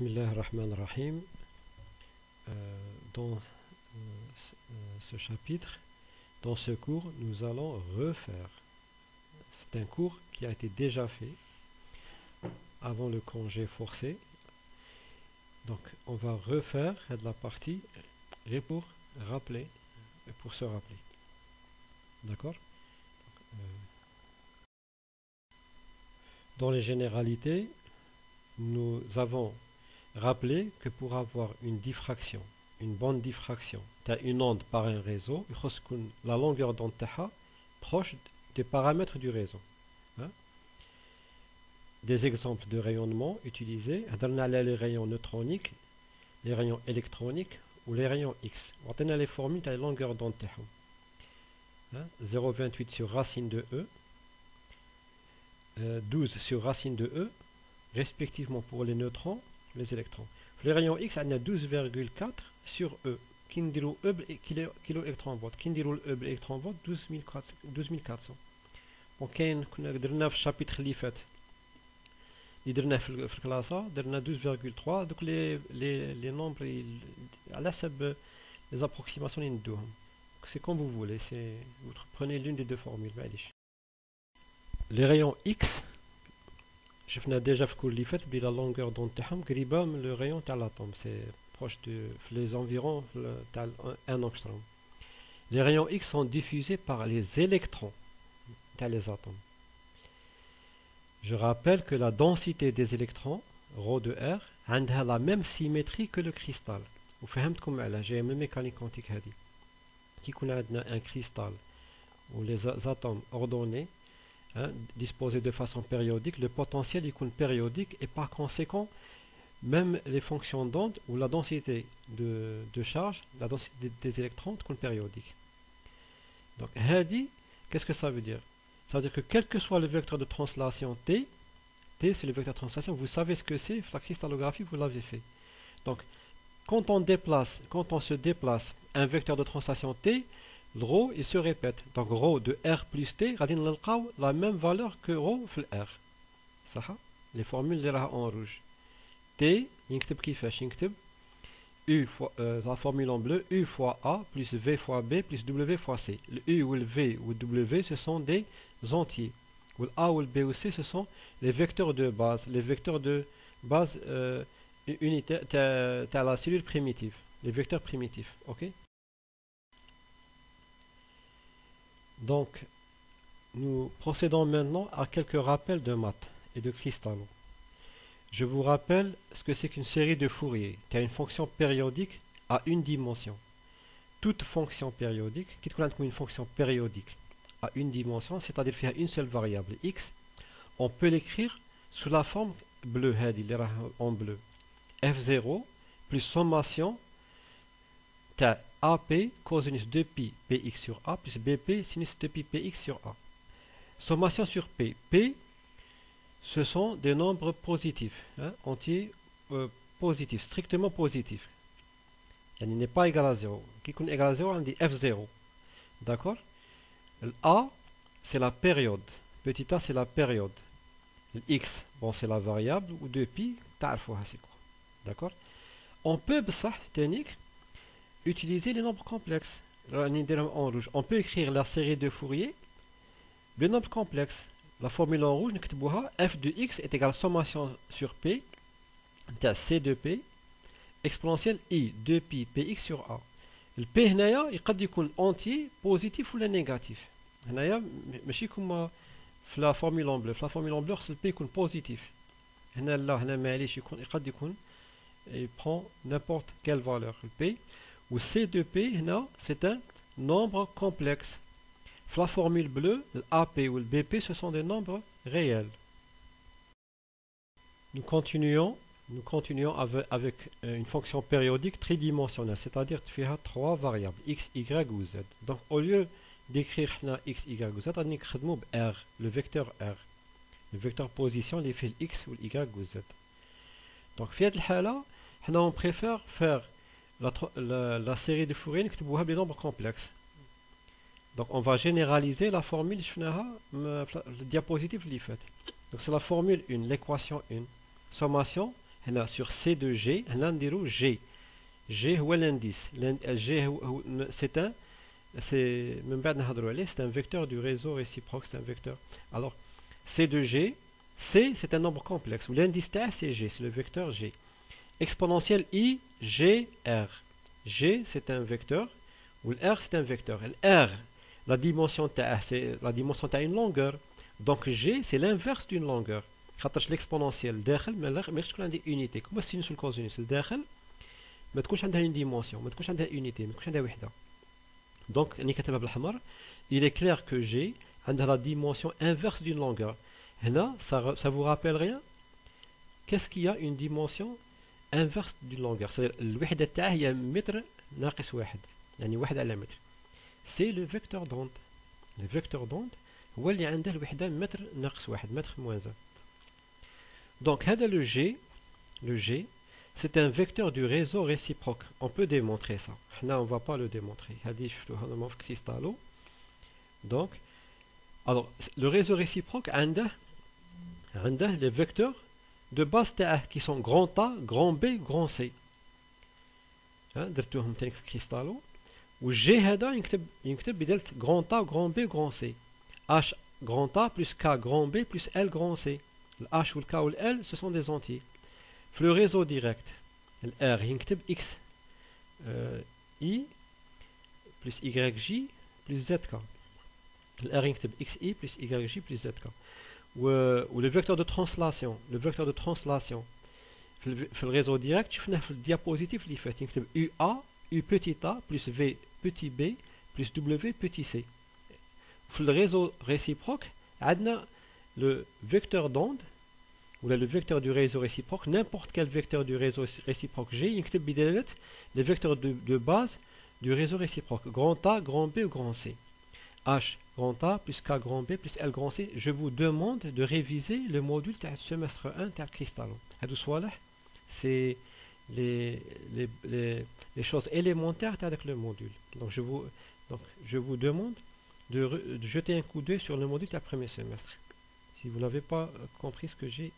Bismillah ar-Rahman ar-Rahim. Dans ce chapitre, dans ce cours, nous allons refaire. C'est un cours qui a été déjà fait avant le congé forcé. Donc, on va refaire la partie pour rappeler, pour se rappeler. D'accord? Dans les généralités, nous avons rappelé que pour avoir une diffraction, une bonne diffraction, tu as une onde par un réseau, il faut que la longueur d'onde proche des paramètres du réseau. Hein? Des exemples de rayonnement utilisés, les rayons neutroniques, les rayons électroniques ou les rayons X. On a les formules de la longueur d'onde. 0,28 sur racine de E, 12 sur racine de E, respectivement pour les neutrons et les électrons. Les rayons X, on a 12,4 sur E. Qui dit E kilo électron volt. Qui dit E électron volt 12400. Donc, on a dans le chapitre اللي فات اللي درنا في الكلاسة درنا 12,3. donc les nombres على حسب les approximations اللي ندوهم. C'est comme vous voulez, vous prenez l'une des deux formules. Les rayons X, je فنا déjà في الكور اللي فات بلي la longueur d'onde تاعهم قريبة من le rayon تاع l'atome, c'est proche de les environs تاع 1 angstrom. Les rayons X sont diffusés par les électrons تاع les atomes. Je rappelle que la densité des électrons, ρ de R, عندها la même symétrie que le cristal. وفهمتكم على جاي من الميكانيك كوانتيك هذه. كي يكون عندنا un cristal où les atomes ordonnés, disposés de façon périodique, le potentiel est périodique et par conséquent, même les fonctions d'onde ou la densité de charge, la densité des électrons est périodique. Donc, qu'est-ce que ça veut dire? Ça veut dire que quel que soit le vecteur de translation T c'est le vecteur de translation, vous savez ce que c'est, la cristallographie vous l'avez fait. Donc, quand on se déplace un vecteur de translation T, le ρ il se répète. Donc ρ de R plus T, la même valeur que ρ في R. صح؟ Les formules اللي راها en rouge. T ينكتب كيفاش ينكتب U fois, la formule en bleu, U fois A plus V fois B plus W fois C. Le U ou le V ou le W ce sont des entiers. Ou le A ou le B ou C ce sont les vecteurs de base. Les vecteurs de base unitaire t'as la cellule primitive. Les vecteurs primitifs. Ok? Donc, nous procédons maintenant à quelques rappels de maths et de cristallos. Je vous rappelle ce que c'est qu'une série de Fourier. Tu as une fonction périodique à une dimension. Toute fonction périodique, qui est une fonction périodique à une dimension, c'est-à-dire qu'il y a une seule variable x, on peut l'écrire sous la forme bleue, en bleu. F0 plus sommation t'as AP cosinus 2pi px sur A plus BP sinus 2pi px sur A. Sommation sur P. P, ce sont des nombres positifs, entiers positifs, strictement positifs. Il n'est pas égal à 0. Qui est égal à 0, on dit F0. D'accord? A, c'est la période. Petit a, c'est la période. X, bon, c'est la variable. Ou 2pi, d'accord? On peut, technique, utiliser les nombres complexes. En rouge. On peut écrire la série de Fourier, le nombre complexe. La formule en rouge, f de x est égal à sommation sur p, c de p, exponentielle i, 2pi px sur a. Le p هنايا يقد يكون entier, positif ou négatif. هنايا ماشي كما في la formule en bleu. في la formule en bleu le p يكون positif. هنا لا هنا معليش يقد يكون il prend n'importe quelle valeur. Le p ou c de p هنا c'est un nombre complexe. La formule bleue, l'AP ou le BP, ce sont des nombres réels. Nous continuons avec une fonction périodique tridimensionnelle, c'est-à-dire qu'il y a 3 variables, x, y ou z. Donc au lieu d'écrire x, y ou z, on écrit R, le vecteur R. Le vecteur position, les fils x ou y ou z. Donc on préfère faire la série de Fourier avec des nombres complexes. Donc on va généraliser la formule le diapositive. Donc c'est la formule 1, l'équation 1. Sommation هنا sur C de G هنا نديرو G. G هو l'indice. G c'est un من بعد نهضروا عليه, c'est un vecteur du réseau réciproque, c'est un vecteur. Alors C de G, C c'est un nombre complexe où l'indice تاعه c'est G, c'est le vecteur G. Exponentielle I, G, R. G c'est un vecteur ou R c'est un vecteur. R, la dimension تاعه c'est la dimension تاع une longueur. Donc G c'est l'inverse d'une longueur. خاطرش l'exponentielle داخل ما تكون عندي unité كما السينوس والكوزينوس الداخل ما تكونش عندها une dimension, ما تكونش عندها unité, ما تكونش عندها وحده. Donc راني كاتبها بالحمر. Il est clair que G عندها la dimension inverse d'une longueur. هنا ça vous rappelle rien? Qu'est-ce qu'il y a une dimension inverse d'une longueur? C'est الوحده تاعها هي متر ناقص واحد, يعني واحد على متر. C'est le vecteur d'onde. Le vecteur d'onde هو اللي عنده الوحده متر ناقص واحد, متر موان 1. Donc هذا le G c'est un vecteur du réseau réciproque. On peut démontrer ça. Là, on ne va pas le démontrer. Donc, alors, le réseau réciproque a les vecteurs de base qui sont grand A, grand B, grand C. درتوهم تاني في كريستالو. والجي هذا ينكتب بدالة grand A, grand B, grand C. H grand A plus K grand B plus L grand C. Le H ou le K ou le L, ce sont des entiers. Le réseau direct, le R ينكتب X I plus YJ plus ZK. Le R ينكتب XI plus YJ plus ZK. Ou le vecteur de translation, في الريزو ديريكت شفناه في الديابوزيتيف اللي فات ينكتب UA U petit a plus V petit b plus W petit c. في الريزو réciproque عندنا le vecteur d'onde ou le vecteur du réseau réciproque, n'importe quel vecteur du réseau réciproque G, يكتب بدالة les vecteurs de base du réseau réciproque, grand A, grand B ou grand C. H grand A plus K grand B plus L grand C. Je vous demande de réviser le module du semestre 1 de Cristallo. C'est les choses élémentaires avec le module. Donc je vous demande de jeter un coup d'œil sur le module du premier semestre. Si vous n'avez pas compris ce que j'ai dit.